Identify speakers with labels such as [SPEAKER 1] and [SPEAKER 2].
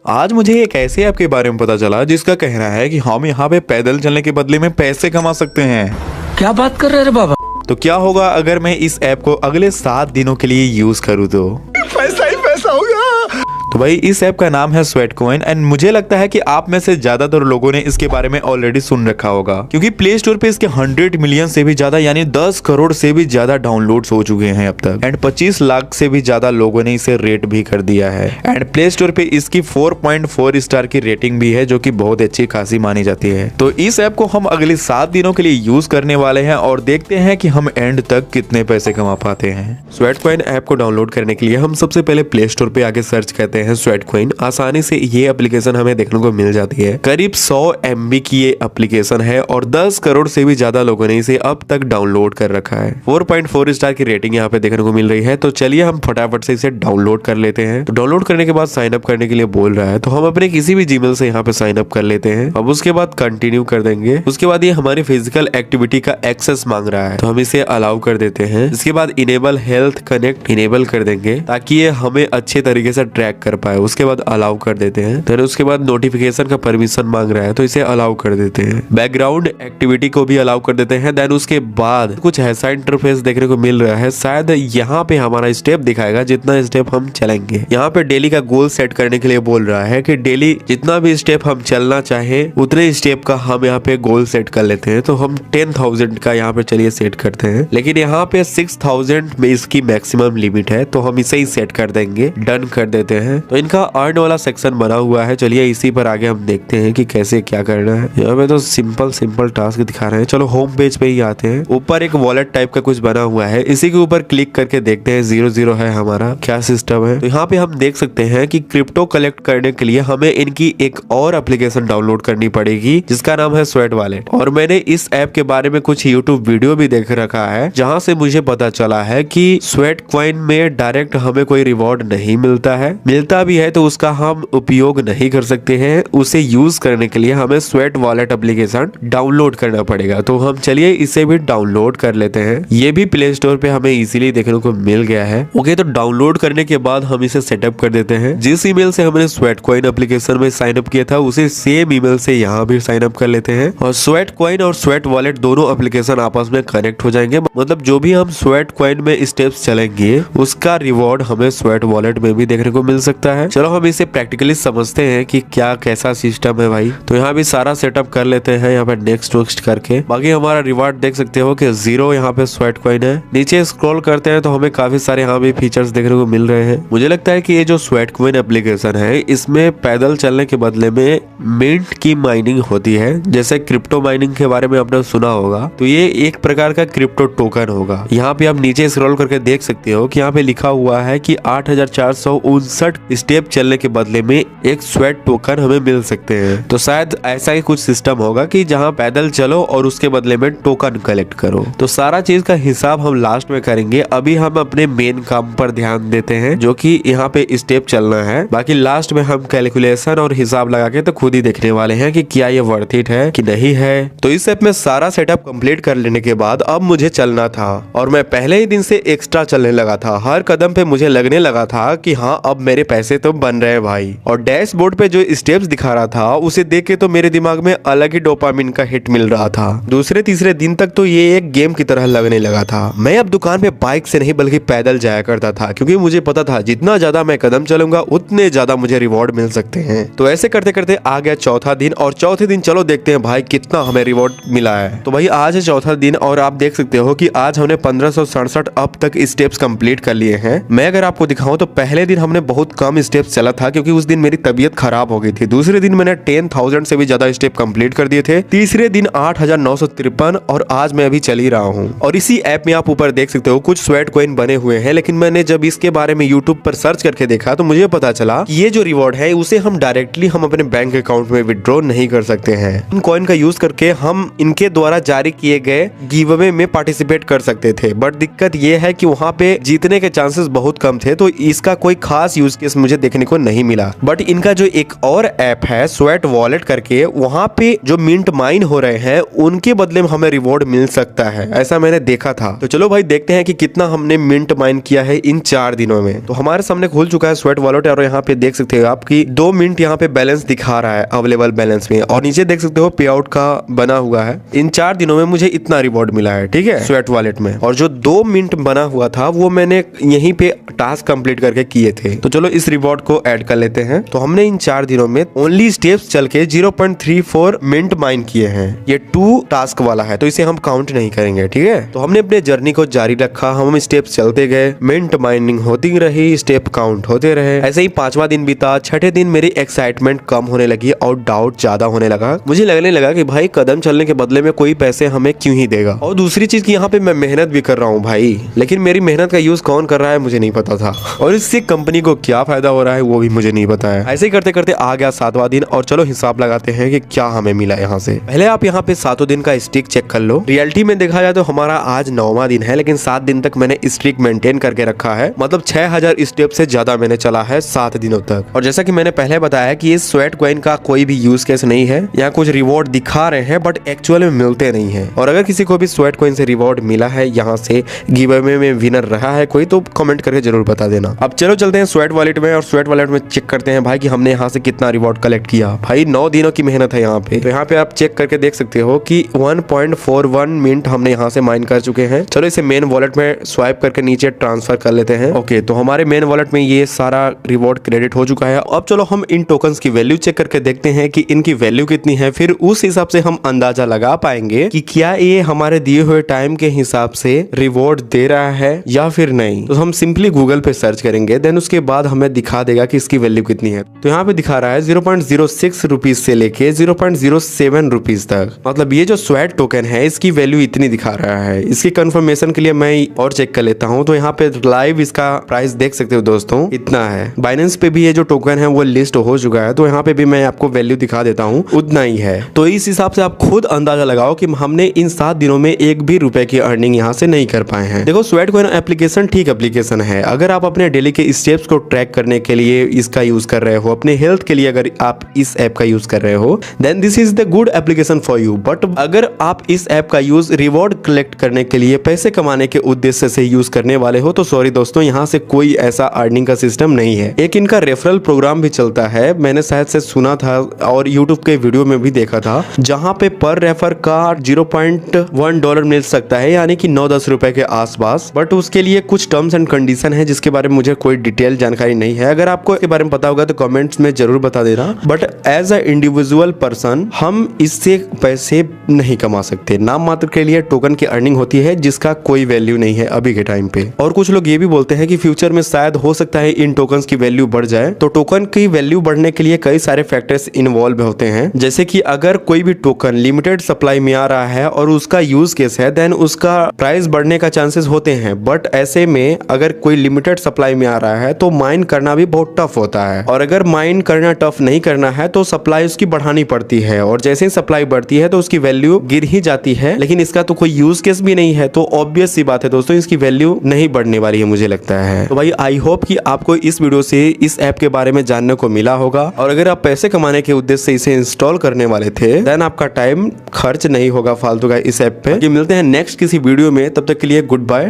[SPEAKER 1] आज मुझे एक ऐसे ऐप के बारे में पता चला जिसका कहना है कि हम यहाँ पे पैदल चलने के बदले में पैसे कमा सकते हैं।
[SPEAKER 2] क्या बात कर रहे हैं बाबा?
[SPEAKER 1] तो क्या होगा अगर मैं इस ऐप को अगले 7 दिनों के लिए यूज करूँ तो?
[SPEAKER 2] पैसा ही पैसा होगा।
[SPEAKER 1] तो भाई इस ऐप का नाम है स्वेटकॉइन एंड मुझे लगता है कि आप में से ज्यादातर लोगों ने इसके बारे में ऑलरेडी सुन रखा होगा, क्योंकि प्ले स्टोर पे इसके 100 मिलियन से भी ज्यादा यानी 10 करोड़ से भी ज्यादा डाउनलोड्स हो चुके हैं अब तक एंड 25 लाख से भी ज्यादा लोगों ने इसे रेट भी कर दिया है एंड प्ले स्टोर पे इसकी 4.4 स्टार की रेटिंग भी है, जो कि बहुत अच्छी खासी मानी जाती है। तो इस ऐप को हम अगले 7 दिनों के लिए यूज करने वाले हैं और देखते हैं कि हम एंड तक कितने पैसे कमा पाते हैं। स्वेटकॉइन ऐप को डाउनलोड करने के लिए हम सबसे पहले प्ले स्टोर पे आके सर्च करते हैं स्वेटकॉइन। आसानी से ये एप्लीकेशन हमें देखने को मिल जाती है। करीब 100 MB की ये एप्लीकेशन है और 10 करोड़ से भी ज्यादा लोगों ने इसे अब तक डाउनलोड कर रखा है। 4.4 स्टार की रेटिंग यहाँ पे देखने को मिल रही है। तो चलिए हम फटाफट से इसे डाउनलोड कर लेते हैं। तो डाउनलोड करने के बाद साइन अप करने के लिए बोल रहा है, तो हम अपने किसी भी जीमेल से यहाँ पे साइन अप कर लेते हैं। अब उसके बाद कंटिन्यू कर देंगे। उसके बाद ये हमारी फिजिकल एक्टिविटी का एक्सेस मांग रहा है, तो हम इसे अलाउ कर देते हैं। इसके बाद इनेबल हेल्थ कनेक्ट इनेबल कर देंगे ताकि ये हमें अच्छे तरीके से ट्रैक कर पाए। उसके बाद अलाउ कर देते हैं। फिर उसके बाद नोटिफिकेशन का परमिशन मांग रहा है, तो इसे अलाउ कर देते हैं। बैकग्राउंड एक्टिविटी को भी अलाउ कर देते हैं। देन उसके बाद कुछ ऐसा इंटरफेस देखने को मिल रहा है। शायद यहाँ पे हमारा स्टेप दिखाएगा, जितना स्टेप हम चलेंगे। यहाँ पे डेली का गोल सेट करने के लिए बोल रहा है कि डेली जितना भी स्टेप हम चलना चाहे उतने स्टेप का हम यहाँ पे गोल सेट कर लेते हैं। तो हम 10,000 का यहाँ पे चलिए सेट करते हैं, लेकिन यहाँ पे 6,000 में इसकी मैक्सिमम लिमिट है, तो हम इसे ही सेट कर देंगे। डन कर देते हैं। तो इनका अर्न वाला सेक्शन बना हुआ है। चलिए इसी पर आगे हम देखते हैं कि कैसे क्या करना है। यहाँ पे तो सिंपल टास्क दिखा रहे हैं। चलो होम पेज पे ही आते हैं। ऊपर एक वॉलेट टाइप का कुछ बना हुआ है, इसी के ऊपर क्लिक करके देखते हैं 00 है हमारा क्या सिस्टम है। तो यहाँ पे हम देख सकते हैं कि क्रिप्टो कलेक्ट करने के लिए हमें इनकी एक और एप्लीकेशन डाउनलोड करनी पड़ेगी जिसका नाम है स्वेट वॉलेट। और मैंने इस ऐप के बारे में कुछ यूट्यूब वीडियो भी देख रखा है, जहाँ से मुझे पता चला है कि स्वेटकॉइन में डायरेक्ट हमें कोई रिवॉर्ड नहीं मिलता है। मिलता भी है तो उसका हम उपयोग नहीं कर सकते हैं। उसे यूज करने के लिए हमें स्वेट वॉलेट एप्लीकेशन डाउनलोड करना पड़ेगा। तो हम चलिए इसे भी डाउनलोड कर लेते हैं। ये भी प्ले स्टोर पे हमें इजीली देखने को मिल गया है। ओके, तो डाउनलोड करने के बाद हम इसे सेटअप कर देते हैं। जिस ईमेल से हमने स्वेटकॉइन एप्लीकेशन में साइन अप किया था उसे सेम ईमेल से यहाँ भी साइन अप कर लेते हैं और स्वेटकॉइन और स्वेट वॉलेट दोनों एप्लीकेशन आपस में कनेक्ट हो जाएंगे। मतलब जो भी हम स्वेटकॉइन में स्टेप्स चलेंगे उसका रिवॉर्ड हमें स्वेट वॉलेट में भी देखने को मिल सकता है। चलो हम इसे प्रैक्टिकली समझते हैं कि क्या कैसा सिस्टम है भाई। तो यहाँ भी सारा सेटअप कर लेते हैं। यहाँ पे नेक्स्ट करके बाकी हमारा रिवार्ड देख सकते हो कि 0 यहाँ पे स्वेटकॉइन है। नीचे स्क्रॉल करते हैं तो हमें काफी सारे यहाँ भी फीचर्स देखने को मिल रहे हैं। मुझे लगता है कि ये जो स्वेटकॉइन एप्लीकेशन है इसमें पैदल चलने के बदले में मिंट की माइनिंग होती है। जैसे क्रिप्टो माइनिंग के बारे में आपने सुना होगा, तो ये एक प्रकार का क्रिप्टो टोकन होगा। यहाँ पे आप नीचे स्क्रॉल करके देख सकते हो कि यहाँ पे लिखा हुआ है कि 8,459 स्टेप चलने के बदले में एक स्वेट टोकन हमें मिल सकते हैं। तो शायद ऐसा ही कुछ सिस्टम होगा कि जहां पैदल चलो और उसके बदले में टोकन कलेक्ट करो। तो सारा चीज का हिसाब हम लास्ट में करेंगे। अभी हम अपने मेन काम पर ध्यान देते हैं, जो कि यहाँ पे स्टेप चलना है। बाकी लास्ट में हम कैलकुलेशन और हिसाब लगा के तो खुद ही देखने वाले हैं कि क्या ये वर्थ इट है कि नहीं है। तो इस ऐप में सारा सेटअप कंप्लीट कर लेने के बाद अब मुझे चलना था और मैं पहले ही दिन से एक्स्ट्रा चलने लगा था। हर कदम पे मुझे लगने लगा था कि हाँ अब मेरे पैसे तो बन रहे हैं भाई। और डैशबोर्ड पे जो स्टेप्स दिखा रहा था उसे देख के तो मेरे दिमाग में अलग ही डोपामिन का हिट मिल रहा था। दूसरे तीसरे दिन तक तो ये एक गेम की तरह लगने लगा था। मैं अब दुकान पे बाइक से नहीं बल्कि पैदल जाया करता था, क्योंकि मुझे पता था जितना ज्यादा मैं कदम चलूंगा उतने ज्यादा मुझे रिवॉर्ड मिल सकते हैं। तो ऐसे करते करते आ गया चौथा दिन और चौथे दिन चलो देखते हैं भाई कितना हमें रिवॉर्ड मिला है। तो भाई आज है चौथा दिन और आप देख सकते हो कि आज हमने 1567 अब तक स्टेप्स कंप्लीट कर लिए हैं। मैं अगर आपको दिखाऊं तो पहले दिन हमने बहुत कम स्टेप्स चला था, क्योंकि उस दिन मेरी तबीयत खराब हो गई थी। दूसरे दिन मैंने 10,000 से भी ज्यादा स्टेप कंप्लीट कर दिए थे। तीसरे दिन 8,953 और आज मैं अभी चल ही रहा हूँ। और इसी ऐप में आप ऊपर देख सकते हो कुछ स्वेटकॉइन बने हुए हैं, लेकिन मैंने जब इसके बारे में यूट्यूब पर सर्च करके देखा तो मुझे पता चला कि ये जो रिवॉर्ड है उसे हम डायरेक्टली हम अपने बैंक अकाउंट में विड्रॉ नहीं कर सकते हैं। इन कॉइन का यूज करके हम इनके द्वारा जारी किए गए गिव अवे में पार्टिसिपेट कर सकते थे, बट दिक्कत ये है कि वहाँ पे जीतने के चांसेस बहुत कम थे, तो इसका कोई खास यूज केस मुझे देखने को नहीं मिला। बट
[SPEAKER 3] इनका जो एक और ऐप है स्वेट वॉलेट करके, वहां पे जो मिंट माइन हो रहे हैं उनके बदले में हमें रिवॉर्ड मिल सकता है, ऐसा मैंने देखा था। तो चलो भाई देखते हैं कि कितना हमने मिंट माइन किया है इन 4 दिनों में। तो हमारे सामने खुल चुका है स्वेट वॉलेट और यहाँ पे देख सकते हो आपकी 2 मिनट यहाँ पे बैलेंस दिखा रहा है अवेलेबल बैलेंस में, और नीचे देख सकते हो पे आउट का बना हुआ है। इन 4 दिनों में मुझे इतना रिवॉर्ड मिला है, ठीक है, स्वेट वॉलेट में। और जो 2 मिनट बना हुआ था वो मैंने यहीं पे टास्क कंप्लीट करके किए थे। तो चलो इस रिवॉर्ड को ऐड कर लेते हैं। तो हमने इन 4 दिनों में ओनली स्टेप्स चल के 0.34 मिनट माइन किए हैं। ये 2 टास्क वाला है तो इसे हम काउंट नहीं करेंगे, ठीक है। तो हमने अपने जर्नी को जारी रखा, हम स्टेप्स चलते गए, मिंट माइनिंग होती रही, स्टेप काउंट होते रहे। ऐसे ही 5वां दिन बीता। 6ठे दिन मेरी एक्साइटमेंट कम होने लगी और डाउट ज्यादा होने लगा। मुझे लगने लगा कि भाई कदम चलने के बदले में कोई पैसे हमें क्यों ही देगा। और दूसरी चीज की यहाँ पे मैं मेहनत भी कर रहा हूँ भाई, लेकिन मेरी मेहनत का यूज कौन कर रहा है मुझे नहीं पता था, और इससे कंपनी को क्या फायदा हो रहा है वो भी मुझे नहीं पता है। ऐसे ही करते करते आ गया 7वां दिन और चलो हिसाब लगाते हैं कि क्या हमें मिला यहाँ से। पहले आप यहाँ पे 7 दिन का स्ट्रिक चेक कर लो। रियलिटी में देखा जाए तो हमारा आज 9वां दिन है, लेकिन 7 दिन तक मैंने स्ट्रिक मेंटेन करके रखा है, मतलब 6000 स्टेप से ज्यादा मैंने चला है 7 दिनों तक। और जैसा कि मैंने पहले बताया कि इस स्वेट कॉइन का कोई भी यूज केस नहीं है। यहाँ कुछ रिवॉर्ड दिखा रहे हैं बट एक्चुअल में मिलते नहीं है। और अगर किसी को भी स्वेट कॉइन से रिवॉर्ड मिला है, यहाँ से गिव अवे में विनर रहा है कोई, तो कमेंट करके जरूर बता देना। अब चलो चलते हैं स्वेट वॉलेट में और स्वेट वॉलेट में चेक करते हैं भाई कि हमने यहाँ से कितना रिवॉर्ड कलेक्ट किया। भाई 9 दिनों की मेहनत है यहाँ पे। तो यहाँ पे आप चेक करके देख सकते हो कि 1.41 मिनट हमने यहाँ से माइन कर चुके हैं। चलो इसे मेन वॉलेट में स्वाइप करके नीचे ट्रांसफर कर लेते हैं। ओके, तो हमारे मेन वॉलेट में ये सारा रिवॉर्ड क्रेडिट हो चुका है। अब चलो हम इन टोकन्स की वैल्यू चेक करके देखते हैं कि इनकी वैल्यू कितनी है, फिर उस हिसाब से हम अंदाजा लगा पाएंगे कि क्या ये हमारे दिए हुए टाइम के हिसाब से रिवॉर्ड दे रहा है या फिर नहीं। तो हम सिंपली गूगल पे सर्च करेंगे, देन उसके बाद हमें दिखा देगा कि इसकी वैल्यू कितनी है। तो यहाँ पे दिखा रहा है 0.06 रुपीज से लेके 0.07 रुपीज तक, मतलब ये जो स्वेट टोकन है इसकी वैल्यू इतनी दिखा रहा है। इसकी कंफर्मेशन के लिए मैं और चेक कर लेता हूँ। तो यहाँ पे लाइव इसका प्राइस देख सकते हो दोस्तों, इतना है। बाइनेंस पे भी ये जो टोकन है वो लिस्ट हो चुका है, तो यहाँ पे भी मैं आपको वैल्यू दिखा देता हूँ, उतना ही है। तो इस हिसाब से आप खुद अंदाजा लगाओ कि हमने इन 7 दिनों में एक भी रुपए की अर्निंग यहाँ से नहीं कर पाए हैं। देखो स्वेट कॉइन एप्लीकेशन ठीक एप्लीकेशन है। अगर आप अपने डेली के स्टेप्स को ट्रैक करने के लिए इसका यूज कर रहे हो, अपने हेल्थ के लिए अगर आप इस ऐप का यूज कर रहे हो, then this is the good application for you. But अगर आप इस ऐप का यूज रिवॉर्ड कलेक्ट करने के लिए, पैसे कमाने के उद्देश्य से यूज करने वाले हो, तो सॉरी दोस्तों, यहाँ से कोई ऐसा अर्निंग का सिस्टम नहीं है। एक इनका रेफरल प्रोग्राम भी चलता है, मैंने शायद से सुना था और यूट्यूब के वीडियो में भी देखा था, जहां पे पर रेफर का $0.1 मिल सकता है, यानी कि 9-10 रुपए के आसपास। बट उसके लिए कुछ टर्म्स एंड कंडीशन है जिसके बारे में मुझे कोई डिटेल जानकारी नहीं है। अगर आपको इसके बारे में पता होगा तो कमेंट्स में जरूर बता देना। But as a individual person हम इससे पैसे नहीं कमा सकते। नाम मात्र के लिए टोकन की अर्निंग होती है जिसका कोई वैल्यू नहीं है अभी के टाइम पे। और कुछ लोग ये भी बोलते हैं कि फ्यूचर में शायद हो सकता है इन टोकन्स की वैल्यू बढ़ जाए। तो टोकन की वैल्यू बढ़ने के लिए कई सारे फैक्टर्स इन्वॉल्व होते हैं, जैसे कि अगर कोई भी टोकन लिमिटेड सप्लाई में आ रहा है और उसका यूज केस है, देन उसका प्राइस बढ़ने का चांसेस होते हैं। बट ऐसे में अगर कोई लिमिटेड सप्लाई में आ रहा है तो माइन करना भी बहुत टफ होता है, और अगर माइन करना टफ नहीं करना है तो सप्लाई उसकी बढ़ानी पड़ती है, और जैसे ही सप्लाई बढ़ती है तो उसकी वैल्यू गिर ही जाती है। लेकिन इसका तो कोई यूज केस भी नहीं है, तो ऑब्वियस सी बात है दोस्तों, इसकी वैल्यू नहीं बढ़ने वाली है मुझे लगता है। तो भाई आई होप कि आपको इस वीडियो से इस ऐप के बारे में जानने को मिला होगा, और अगर आप पैसे कमाने के उद्देश्य से इसे इंस्टॉल करने वाले थे, देन आपका टाइम खर्च नहीं होगा फालतू का इस ऐप पे। मिलते हैं नेक्स्ट किसी वीडियो में, तब तक के लिए गुड बाय।